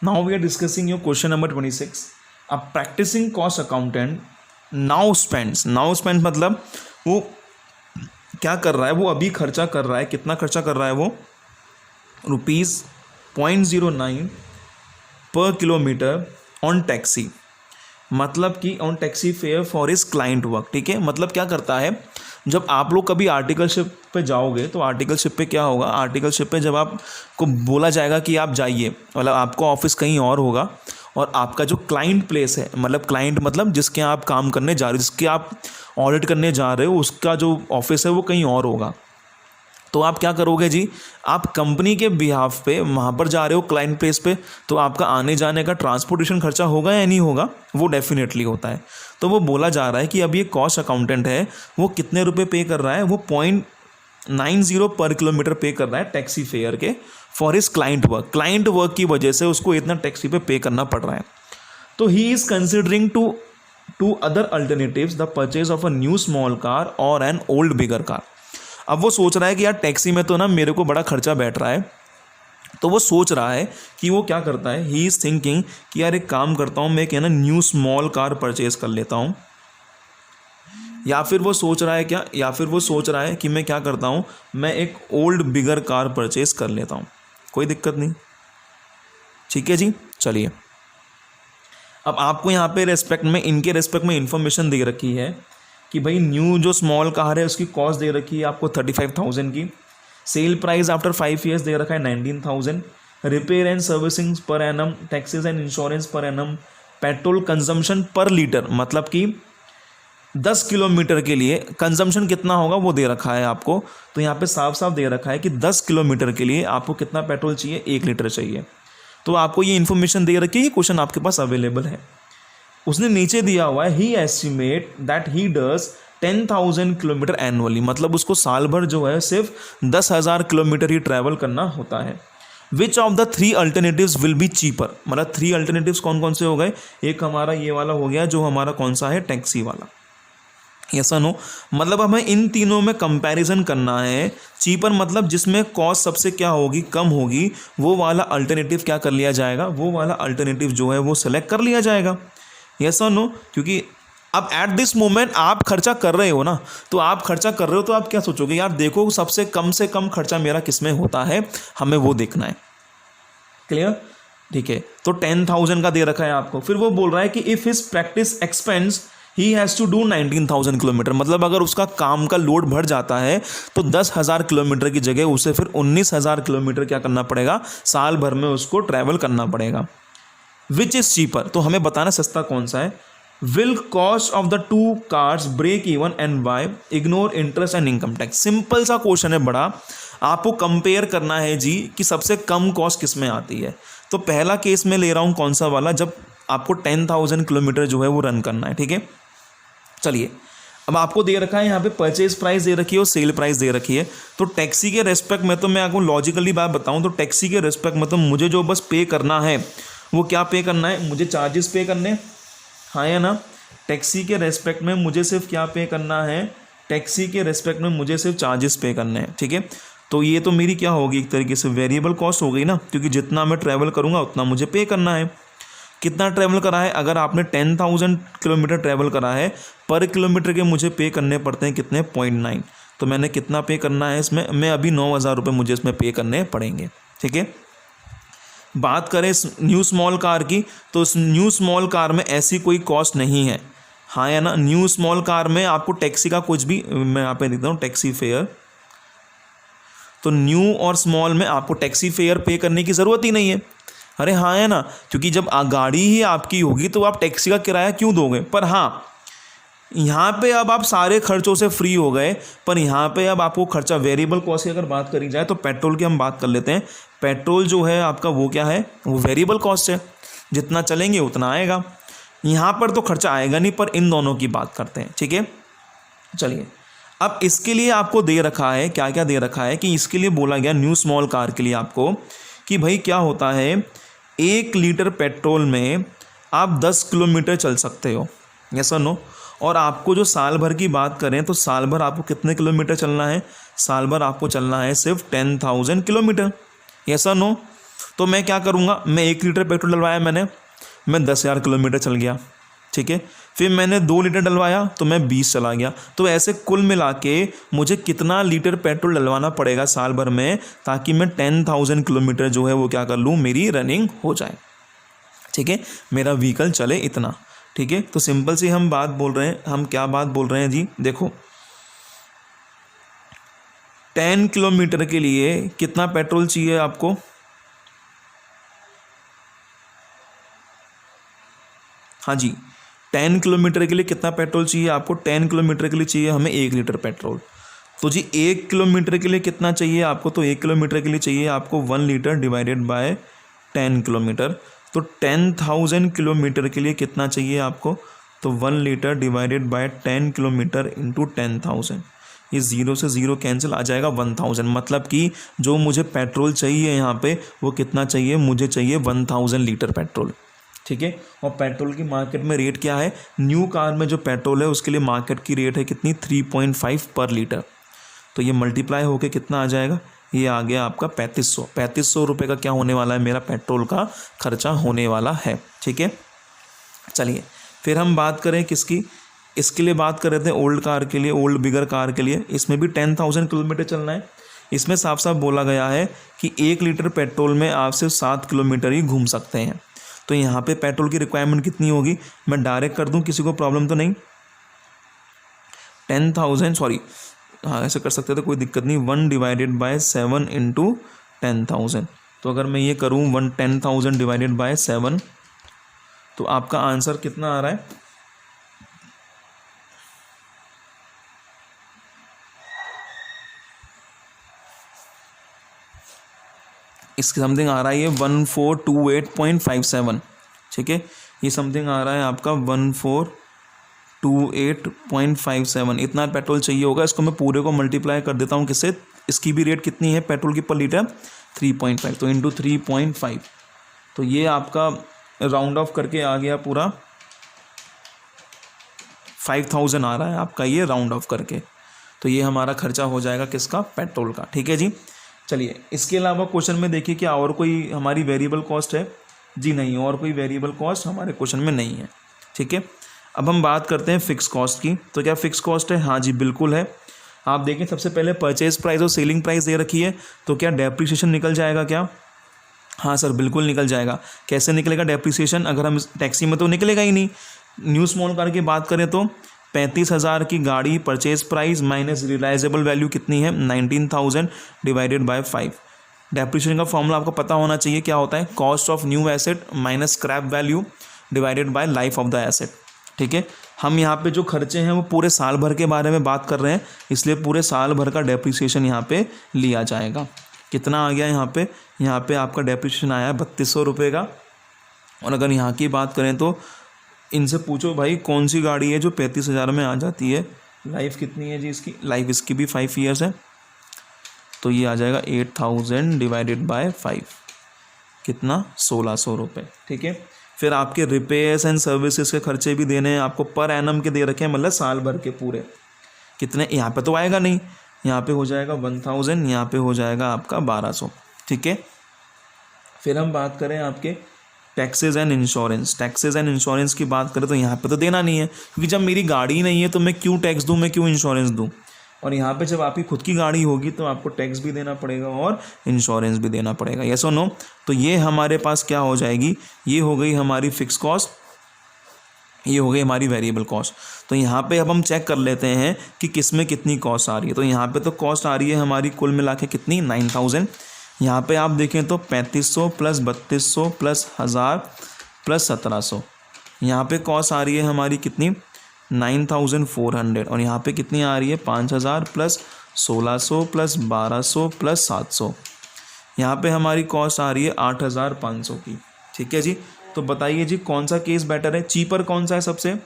Now we are discussing your question number 26. A practicing cost accountant now spends मतलब वो क्या कर रहा है, वो अभी खर्चा कर रहा है, कितना खर्चा कर रहा है वो, ₹0.09 पर किलोमीटर ऑन टैक्सी, मतलब कि on taxi fare for his client work. ठीक है, मतलब क्या करता है, जब आप लोग कभी आर्टिकलशिप पे जाओगे तो आर्टिकलशिप पे क्या होगा, आर्टिकलशिप पे जब आपको बोला जाएगा कि आप जाइए, मतलब आपका ऑफिस कहीं और होगा और आपका जो क्लाइंट प्लेस है, मतलब क्लाइंट मतलब जिसके यहाँ आप काम करने जा रहे हो, जिसके आप ऑडिट करने जा रहे हो, उसका जो ऑफिस है वो कहीं और होगा. तो आप क्या करोगे जी, आप कंपनी के बिहाफ पे वहाँ पर जा रहे हो क्लाइंट प्लेस पे, तो आपका आने जाने का ट्रांसपोर्टेशन खर्चा होगा या नहीं होगा, वो डेफिनेटली होता है. तो वो बोला जा रहा है कि अब ये कॉस्ट अकाउंटेंट है, वो कितने रुपए पे कर रहा है, वो 0.90 पर किलोमीटर पे कर रहा है टैक्सी फेयर के फॉर हिज क्लाइंट वर्क की वजह से उसको इतना टैक्सी पे करना पड़ रहा है. तो he is considering two other alternatives the purchase of a new small car और एन ओल्ड बिगर कार. अब वो सोच रहा है कि यार टैक्सी में तो ना मेरे को बड़ा खर्चा बैठ रहा है, तो वो सोच रहा है कि वो क्या करता है, ही इज़ थिंकिंग कि यार एक काम करता हूँ मैं, क्या ना न्यू स्मॉल कार परचेज कर लेता हूँ. या फिर वो सोच रहा है कि मैं क्या करता हूँ, मैं एक ओल्ड बिगर कार परचेज कर लेता हूँ. कोई दिक्कत नहीं, ठीक है जी. चलिए, अब आपको यहाँ पे इनके रेस्पेक्ट में इंफॉर्मेशन दे रखी है कि भाई न्यू जो स्मॉल कार है उसकी कॉस्ट दे रखी है आपको 35,000 की, sale price after 5 years they रखा है 19,000, repair and servicing per annum, taxes and insurance per annum, petrol consumption पर लीटर, मतलब कि 10 किलोमीटर के लिए कंजम्पशन कितना होगा वो दे रखा है आपको. तो यहाँ पे साफ साफ दे रखा है कि 10 किलोमीटर के लिए आपको कितना पेट्रोल चाहिए, 1 लीटर चाहिए. तो आपको ये इन्फॉर्मेशन दे रखी है, ये क्वेश्चन आपके पास अवेलेबल है. उसने नीचे दिया हुआ है, he estimate that he does 10,000 kilometre annually, मतलब उसको साल भर जो है सिर्फ 10,000 किलोमीटर ही ट्रैवल करना होता है. Which of the 3 alternatives will be cheaper, मतलब 3 अल्टरनेटिव्स कौन कौन से हो गए, एक हमारा ये वाला हो गया जो हमारा कौन सा है, टैक्सी वाला. ऐसा नो, मतलब हमें इन तीनों में कंपैरिजन करना है. चीपर मतलब जिसमें कॉस्ट सबसे क्या होगी, कम होगी, वो वाला अल्टरनेटिव क्या कर लिया जाएगा, वो वाला अल्टरनेटिव जो है वो सेलेक्ट कर लिया जाएगा. यस और नो, क्योंकि अब एट दिस मोमेंट आप खर्चा कर रहे हो ना, तो आप खर्चा कर रहे हो तो आप क्या सोचोगे, यार देखो सबसे कम से कम खर्चा मेरा किस में होता है, हमें वो देखना है. क्लियर, ठीक है. तो 10,000 का दे रखा है आपको. फिर वो बोल रहा है कि if his practice expense he has to do 19,000 kilometre, मतलब अगर उसका काम का लोड बढ़ जाता है तो 10,000 किलोमीटर की जगह उसे फिर 19,000 किलोमीटर क्या करना पड़ेगा, साल भर में उसको ट्रैवल करना पड़ेगा. विच इज़ चीपर, तो हमें बताना सस्ता कौन सा है. Will cost of the 2 cars break even and by, ignore interest and income tax. Simple सा क्वेश्चन है बड़ा, आपको कंपेयर करना है जी कि सबसे कम कॉस्ट किस में आती है. तो पहला केस में ले रहा हूँ कौन सा वाला, जब आपको 10,000 किलोमीटर जो है वो रन करना है. ठीक है, चलिए. अब आपको दे रखा है यहाँ पे परचेज प्राइस दे रखी है और सेल प्राइस दे रखी है. तो टैक्सी के रेस्पेक्ट में तो मैं आपको लॉजिकली बात बताऊँ तो टैक्सी के रेस्पेक्ट में तो मुझे जो बस पे करना है वो क्या पे करना है, मुझे चार्जेस पे करने, हाँ या ना. टैक्सी के रेस्पेक्ट में मुझे सिर्फ क्या पे करना है, टैक्सी के रेस्पेक्ट में मुझे सिर्फ चार्जेस पे करने हैं. ठीक है, तो ये तो मेरी क्या होगी, एक तरीके से वेरिएबल कॉस्ट हो गई ना, क्योंकि जितना मैं ट्रैवल करूँगा उतना मुझे पे करना है. कितना ट्रैवल करा है, अगर आपने 10,000 किलोमीटर ट्रैवल करा है, पर किलोमीटर के मुझे पे करने पड़ते हैं कितने, 0.9. तो मैंने कितना पे करना है इसमें, मैं अभी 9,000 रुपये मुझे इसमें पे करने पड़ेंगे. ठीक है, बात करें न्यू स्मॉल कार की, तो इस न्यू स्मॉल कार में ऐसी कोई कॉस्ट नहीं है, हाँ या ना. न्यू स्मॉल कार में आपको टैक्सी का कुछ भी, मैं यहाँ पे लिखता हूँ टैक्सी फेयर, तो न्यू और स्मॉल में आपको टैक्सी फेयर पे करने की ज़रूरत ही नहीं है. अरे हाँ है ना, क्योंकि जब गाड़ी ही आपकी होगी तो आप टैक्सी का किराया क्यों दोगे. पर हाँ, यहाँ पे अब आप सारे खर्चों से फ्री हो गए, पर यहाँ पे अब आपको खर्चा, वेरिएबल कॉस्ट की अगर बात करी जाए तो पेट्रोल की हम बात कर लेते हैं. पेट्रोल जो है आपका वो क्या है, वो वेरिएबल कॉस्ट है, जितना चलेंगे उतना आएगा. यहाँ पर तो खर्चा आएगा नहीं, पर इन दोनों की बात करते हैं. ठीक है, चलिए. अब इसके लिए आपको दे रखा है, क्या क्या दे रखा है कि इसके लिए बोला गया न्यू स्मॉल कार के लिए आपको कि भाई क्या होता है, 1 लीटर पेट्रोल में आप 10 किलोमीटर चल सकते हो, यस और नो. और आपको जो साल भर की बात करें तो साल भर आपको कितने किलोमीटर चलना है, साल भर आपको चलना है सिर्फ 10,000 किलोमीटर, यस और नो. तो मैं क्या करूँगा, मैं 1 लीटर पेट्रोल डलवाया मैंने, मैं 10,000 किलोमीटर चल गया, ठीक है। फिर मैंने 2 लीटर डलवाया तो मैं 20 चला गया। तो ऐसे कुल मिला के मुझे कितना लीटर पेट्रोल डलवाना पड़ेगा साल भर में, ताकि मैं 10,000 किलोमीटर जो है वो क्या कर लूँ, मेरी रनिंग हो जाए, ठीक है, मेरा व्हीकल चले इतना, ठीक है। तो सिंपल सी हम बात बोल रहे हैं, हम क्या बात बोल रहे हैं जी, देखो 10 किलोमीटर के लिए कितना पेट्रोल चाहिए आपको, हाँ जी 10 किलोमीटर के लिए कितना पेट्रोल चाहिए आपको, 10 किलोमीटर के लिए चाहिए हमें 1 लीटर पेट्रोल। तो जी 1 किलोमीटर के लिए कितना चाहिए आपको, तो 1 किलोमीटर के लिए चाहिए आपको 1 लीटर डिवाइडेड बाय 10 किलोमीटर। तो 10,000 किलोमीटर के लिए कितना चाहिए आपको, तो 1 litre divided by 10 kilometre into 10,000, ये 0 से 0 कैंसिल, आ जाएगा 1,000। मतलब कि जो मुझे पेट्रोल चाहिए यहाँ पे वो कितना चाहिए, मुझे चाहिए 1,000 लीटर पेट्रोल, ठीक है। और पेट्रोल की मार्केट में रेट क्या है, न्यू कार में जो पेट्रोल है उसके लिए मार्केट की रेट है कितनी, 3.5 पर लीटर। तो ये मल्टीप्लाई होके कितना आ जाएगा, ये आ गया आपका 3500 रुपये का क्या होने वाला है, मेरा पेट्रोल का खर्चा होने वाला है, ठीक है। चलिए फिर हम बात करें किसकी, इसके लिए बात कर रहे थे ओल्ड कार के लिए, ओल्ड बिगर कार के लिए। इसमें भी 10,000 किलोमीटर चलना है। इसमें साफ साफ बोला गया है कि 1 लीटर पेट्रोल में आप सिर्फ 7 किलोमीटर ही घूम सकते हैं। तो यहाँ पे पेट्रोल की रिक्वायरमेंट कितनी होगी, मैं डायरेक्ट कर दूँ, किसी को प्रॉब्लम तो नहीं, 10,000 सॉरी, हाँ ऐसे कर सकते थे, कोई दिक्कत नहीं, 1 डिवाइडेड बाय 7 इंटू 10,000। तो अगर मैं ये करूँ 10,000 डिवाइडेड बाय 7, तो आपका आंसर कितना आ रहा है, इसके समथिंग आ रहा है ये 1428.57, ठीक है। ये समथिंग आ रहा है आपका 1428.57, इतना पेट्रोल चाहिए होगा। इसको मैं पूरे को मल्टीप्लाई कर देता हूँ किससे, इसकी भी रेट कितनी है पेट्रोल की पर लीटर, 3.5, तो इंटू 3.5, तो ये आपका राउंड ऑफ करके आ गया पूरा 5,000 आ रहा है आपका ये राउंड ऑफ करके। तो ये हमारा खर्चा हो जाएगा किसका, पेट्रोल का, ठीक है जी। चलिए इसके अलावा क्वेश्चन में देखिए क्या और कोई हमारी वेरिएबल कॉस्ट है, जी नहीं, और कोई वेरिएबल कॉस्ट हमारे क्वेश्चन में नहीं है, ठीक है। अब हम बात करते हैं फिक्स कॉस्ट की। तो क्या फिक्स कॉस्ट है, हाँ जी बिल्कुल है। आप देखें सबसे पहले परचेज प्राइस और सेलिंग प्राइस दे रखी है, तो क्या डेप्रिसिएशन निकल जाएगा क्या, हाँ सर बिल्कुल निकल जाएगा। कैसे निकलेगा डेप्रिसिएशन, अगर हम टैक्सी में तो निकलेगा ही नहीं। न्यू स्मॉल कार की बात करें तो 35,000 की गाड़ी purchase price minus realisable value कितनी है, 19,000 डिवाइडेड बाय 5। डेप्रिसिएशन का फॉर्मूला आपको पता होना चाहिए, क्या होता है, cost of new asset minus scrap value divided by life of the asset, ठीक है। हम यहाँ पे जो खर्चे हैं वो पूरे साल भर के बारे में बात कर रहे हैं, इसलिए पूरे साल भर का डेप्रिसिएशन यहाँ पे लिया जाएगा। कितना आ गया यहाँ पे आपका डेप्रिसिएशन आया है 3200 रुपये का। और अगर यहाँ की बात करें तो इनसे पूछो भाई कौन सी गाड़ी है जो 35,000 में आ जाती है, लाइफ कितनी है जी इसकी, लाइफ इसकी भी 5 ईयर्स है, तो ये आ जाएगा 8,000 डिवाइडेड बाय 5, कितना 1,600 रुपये, ठीक है। फिर आपके रिपेयर्स एंड सर्विसेज के खर्चे भी देने हैं आपको, पर एनम के दे रखे हैं, मतलब साल भर के पूरे कितने, यहाँ पे तो आएगा नहीं, यहाँ पे हो जाएगा 1,000, यहाँ पे हो जाएगा आपका 1,200, ठीक है। फिर हम बात करें आपके taxes and insurance. Taxes and insurance की बात करें तो यहाँ पे तो देना नहीं है, क्योंकि जब मेरी गाड़ी नहीं है तो मैं क्यों टैक्स दूँ, मैं क्यों इंश्योरेंस दूँ। और यहाँ पे जब आपकी खुद की गाड़ी होगी तो आपको टैक्स भी देना पड़ेगा और इंश्योरेंस भी देना पड़ेगा, यस और नो। तो ये हमारे पास क्या हो जाएगी, ये हो गई हमारी फिक्स कॉस्ट, ये हो गई हमारी वेरिएबल कॉस्ट। तो यहाँ पे अब हम चेक कर लेते हैं कि किस में कितनी कॉस्ट आ रही है। तो यहाँ पे तो कॉस्ट आ रही है हमारी कुल मिला के कितनी, 9,000। यहाँ पे आप देखें तो 3500 प्लस 3200 प्लस 1000 प्लस 1700, यहाँ पे कॉस्ट आ रही है हमारी कितनी, 9,400। और यहाँ पे कितनी आ रही है, 5,000 प्लस 1,600 प्लस 1,200 प्लस 700, यहाँ पे हमारी कॉस्ट आ रही है 8,500 की, ठीक है जी। तो बताइए जी कौन सा केस बेटर है, चीपर कौन सा है सबसे,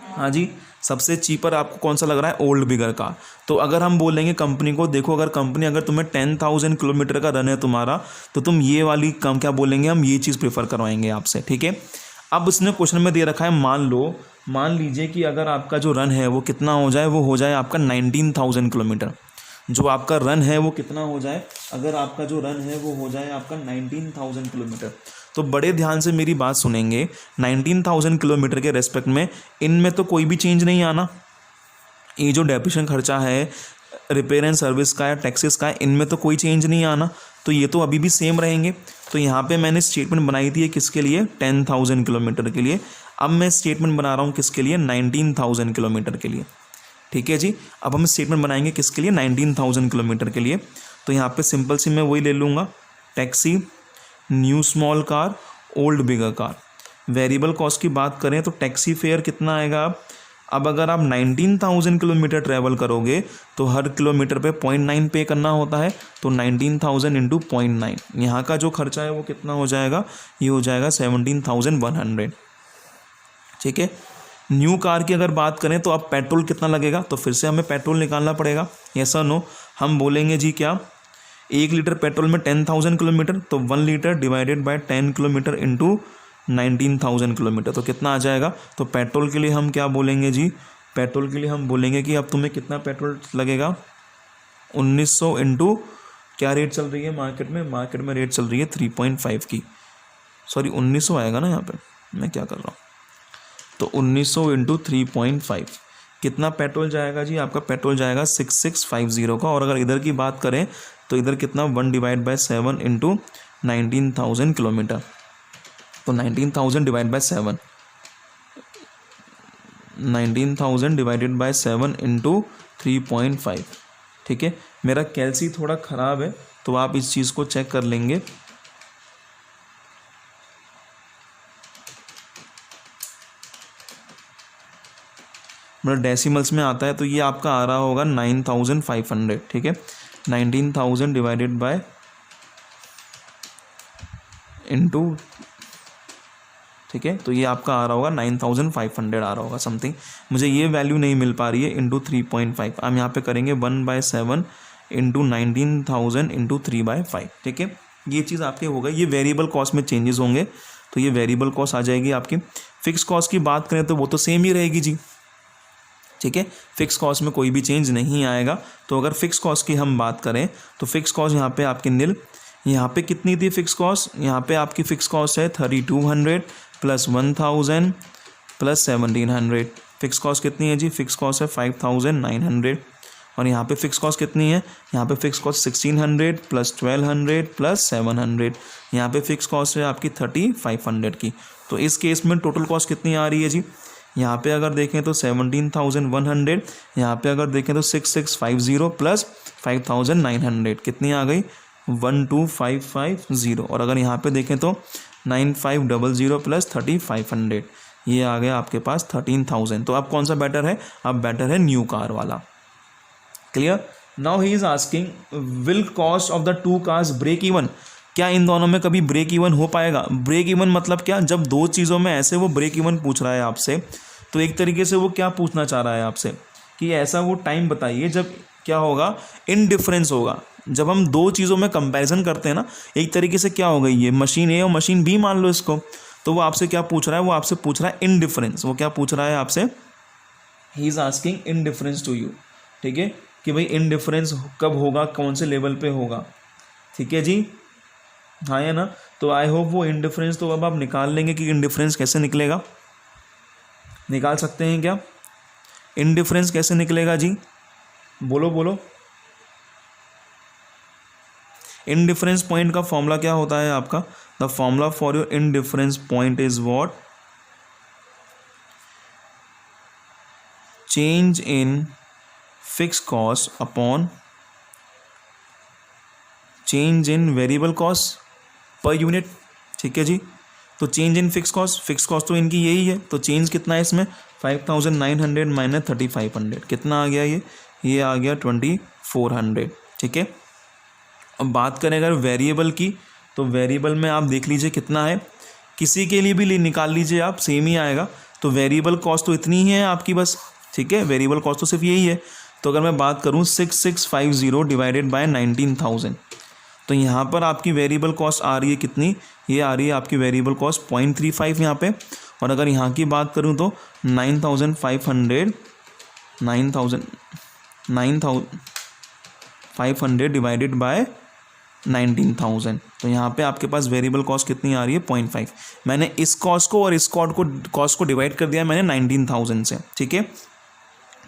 हाँ जी सबसे चीपर आपको कौन सा लग रहा है, ओल्ड बिगर का। तो अगर हम बोलेंगे कंपनी को, देखो अगर कंपनी अगर तुम्हें 10,000 किलोमीटर का रन है तुम्हारा, तो तुम ये वाली कम क्या बोलेंगे, हम ये चीज़ प्रेफर करवाएंगे आपसे, ठीक है। अब उसने क्वेश्चन में दे रखा है, मान लीजिए कि अगर आपका जो रन है वो कितना हो जाए, वो हो जाए आपका 19,000 किलोमीटर। जो आपका रन है वो कितना हो जाए, अगर आपका जो रन है वो हो जाए आपका 19,000 किलोमीटर, तो बड़े ध्यान से मेरी बात सुनेंगे, 19,000 किलोमीटर के रेस्पेक्ट में इनमें तो कोई भी चेंज नहीं आना। ये जो डेप्रिसिएशन खर्चा है रिपेयर एंड सर्विस का या टैक्सेस का है, इनमें तो कोई चेंज नहीं आना, तो ये तो अभी भी सेम रहेंगे। तो यहाँ पे मैंने स्टेटमेंट बनाई थी किसके लिए, 10,000 किलोमीटर के लिए। अब मैं स्टेटमेंट बना रहा हूँ किसके लिए, 19,000 किलोमीटर के लिए। ठीक है जी, अब हम स्टेटमेंट बनाएंगे किसके लिए, 19,000 किलोमीटर के लिए। तो यहाँ पे सिंपल सी मैं वही ले लूँगा, taxi, new small car, old bigger car. Variable cost की बात करें तो टैक्सी फेयर कितना आएगा, अब अगर आप 19,000 किलोमीटर ट्रैवल करोगे तो हर किलोमीटर पे 0.9 पे करना होता है, तो 19,000 इंटू 0.9, यहाँ का जो खर्चा है वो कितना हो जाएगा, ये हो जाएगा 17,100। ठीक है। न्यू कार की अगर बात करें तो अब पेट्रोल कितना लगेगा, तो फिर से हमें पेट्रोल निकालना पड़ेगा, यस और नो। हम बोलेंगे जी क्या, 1 लीटर पेट्रोल में 10,000 किलोमीटर, तो 1 litre divided by 10 kilometre into 19,000 kilometre, तो कितना आ जाएगा। तो पेट्रोल के लिए हम क्या बोलेंगे जी, पेट्रोल के लिए हम बोलेंगे कि अब तुम्हें कितना पेट्रोल लगेगा, 1900 इंटू क्या रेट चल रही है मार्केट में रेट चल रही है 3.5 की, सॉरी 1900 आएगा ना, यहाँ पे मैं क्या कर रहा हूँ, तो 1900 इंटू 3.5 कितना पेट्रोल जाएगा जी, आपका पेट्रोल जाएगा 6650 का। और अगर इधर की बात करें तो इधर कितना, 1 डिवाइड बाय 7 इंटू 19,000 किलोमीटर, तो 19,000 divide by 7, 19,000 divided by 7 into 3.5। ठीक है, मेरा कैलसी थोड़ा ख़राब है तो आप इस चीज़ को चेक कर लेंगे। मतलब डेसिमल्स में आता है तो ये आपका आ रहा होगा 9,500। ठीक है, 19,000 डिवाइडेड बाय इंटू, ठीक है, तो ये आपका आ रहा होगा 9,500 आ रहा होगा समथिंग, मुझे ये वैल्यू नहीं मिल पा रही है, इंटू 3.5। हम यहाँ पे करेंगे 1/7 इंटू 19,000 इंटू 3/5। ठीक है, ये चीज़ आपके होगा, ये वेरिएबल कॉस्ट में चेंजेस होंगे, तो ये वेरिएबल कॉस्ट आ जाएगी आपकी। फिक्स कॉस्ट की बात करें तो वो तो सेम ही रहेगी जी। ठीक है, फिक्स कॉस्ट में कोई भी चेंज नहीं आएगा। तो अगर फिक्स कॉस्ट की हम बात करें तो फिक्स कॉस्ट यहाँ पे आपकी नील, यहाँ पे कितनी थी फिक्स कॉस्ट, यहाँ पे आपकी फिक्स कॉस्ट है 3,200 प्लस 1,000 प्लस 1,700। फिक्स कॉस्ट कितनी है जी, फिक्स कॉस्ट है 5,900। और यहाँ पे फिक्स कॉस्ट कितनी है, यहाँ पे फिक्स कॉस्ट 1,600 प्लस 1,200 प्लस 700। यहाँ पे फिक्स कॉस्ट है आपकी 3,500 की। तो इस केस में टोटल कॉस्ट कितनी आ रही है जी, यहाँ पे अगर देखें तो 17,100, यहाँ पे अगर देखें तो 6,650 प्लस 5,900 कितनी आ गई, 12,550। और अगर यहाँ पे देखें तो 9,500 प्लस 3,500, ये आ गया आपके पास 13,000। तो अब कौन सा बेटर है, अब बेटर है न्यू कार वाला। Clear. Now he is asking will cost of the 2 cars break even, क्या इन दोनों में कभी ब्रेक इवन हो पाएगा। ब्रेक इवन मतलब क्या, जब 2 चीज़ों में ऐसे वो ब्रेक इवन पूछ रहा है आपसे, तो एक तरीके से वो क्या पूछना चाह रहा है आपसे कि ऐसा वो टाइम बताइए जब क्या होगा, इनडिफरेंस होगा। जब हम 2 चीज़ों में कंपैरिजन करते हैं ना, एक तरीके से क्या हो गई, ये मशीन ए और मशीन बी मान लो इसको, तो वो आपसे क्या पूछ रहा है, वो आपसे पूछ रहा है इनडिफरेंस। वो क्या पूछ रहा है आपसे, he is asking indifference to you. ठीक है, कि भाई इनडिफरेंस कब होगा, कौन से लेवल पे होगा। ठीक है जी, हाँ या ना। तो आई होप वो इनडिफरेंस तो अब आप निकाल लेंगे कि इनडिफरेंस कैसे निकलेगा, निकाल सकते हैं क्या, इनडिफरेंस कैसे निकलेगा जी, बोलो बोलो। इनडिफरेंस पॉइंट का फॉर्मूला क्या होता है आपका, the formula for your indifference point is what, change in fix cost upon change in variable cost per unit. ठीक है जी, तो चेंज इन फिक्स कॉस्ट तो इनकी यही है, तो चेंज कितना है इसमें, 5,900 माइनस 3,500 कितना आ गया, ये आ गया 2,400। ठीक है, अब बात करें अगर वेरिएबल की, तो वेरिएबल में आप देख लीजिए कितना है, किसी के लिए भी निकाल लीजिए आप, सेम ही आएगा। तो वेरिएबल कॉस्ट तो इतनी ही है आपकी बस। ठीक है, वेरिएबल कॉस्ट तो सिर्फ यही है। तो अगर मैं बात करूँ 6,650 डिवाइडेड बाय 19,000, तो यहाँ पर आपकी वेरिएबल कॉस्ट आ रही है कितनी, ये आ रही है आपकी वेरिएबल कॉस्ट 0.35 यहाँ पे। और अगर यहाँ की बात करूँ तो 9,500 500 डिवाइडेड बाय 19,000। तो यहाँ पे आपके पास वेरिएबल कॉस्ट कितनी आ रही है 0.5। मैंने इस कॉस्ट को और इस कॉस्ट को डिवाइड कर दिया मैंने 19,000 से, ठीक है।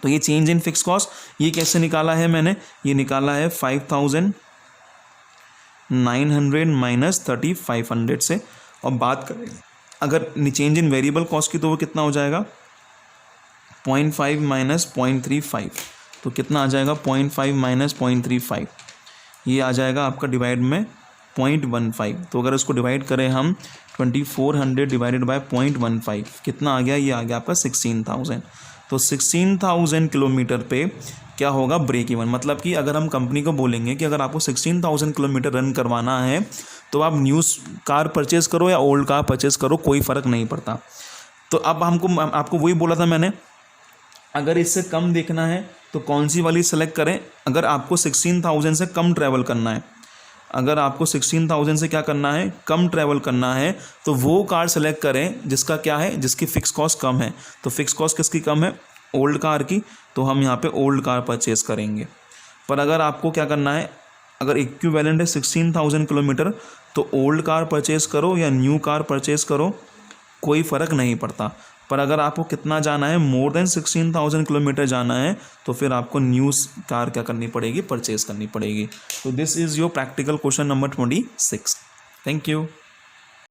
तो ये चेंज इन फिक्स कॉस्ट, ये कैसे निकाला है मैंने, ये निकाला है 5,900 माइनस 3,500 से। और बात करें अगर चेंज इन वेरिएबल कॉस्ट की, तो वो कितना हो जाएगा 0.5 माइनस 0.35, तो कितना आ जाएगा 0.5 माइनस 0.35, ये आ जाएगा आपका डिवाइड में 0.15। तो अगर इसको डिवाइड करें हम 2400 डिवाइडेड बाय 0.15 कितना आ गया, ये आ गया आपका 16,000। तो 16,000 किलोमीटर पे क्या होगा ब्रेक इवन। मतलब कि अगर हम कंपनी को बोलेंगे कि अगर आपको 16,000 किलोमीटर रन करवाना है तो आप न्यू कार परचेज़ करो या ओल्ड कार परचेज़ करो, कोई फ़र्क नहीं पड़ता। तो अब आपको वही बोला था मैंने, अगर इससे कम देखना है तो कौन सी वाली सेलेक्ट करें। अगर आपको 16,000 से कम ट्रैवल करना है, अगर आपको 16,000 से क्या करना है, कम ट्रैवल करना है, तो वो कार सेलेक्ट करें जिसका क्या है, जिसकी फ़िक्स कॉस्ट कम है। तो फिक्स कॉस्ट किसकी कम है, ओल्ड कार की, तो हम यहाँ पे ओल्ड कार परचेज़ करेंगे। पर अगर आपको क्या करना है, अगर इक्विवेलेंट है 16,000 किलोमीटर, तो ओल्ड कार परचेज़ करो या न्यू कार परचेज़ करो, कोई फ़र्क नहीं पड़ता। पर अगर आपको कितना जाना है, मोर देन 16,000 किलोमीटर जाना है, तो फिर आपको न्यू कार क्या करनी पड़ेगी, परचेज़ करनी पड़ेगी। तो this is your practical question number 26। Thank you.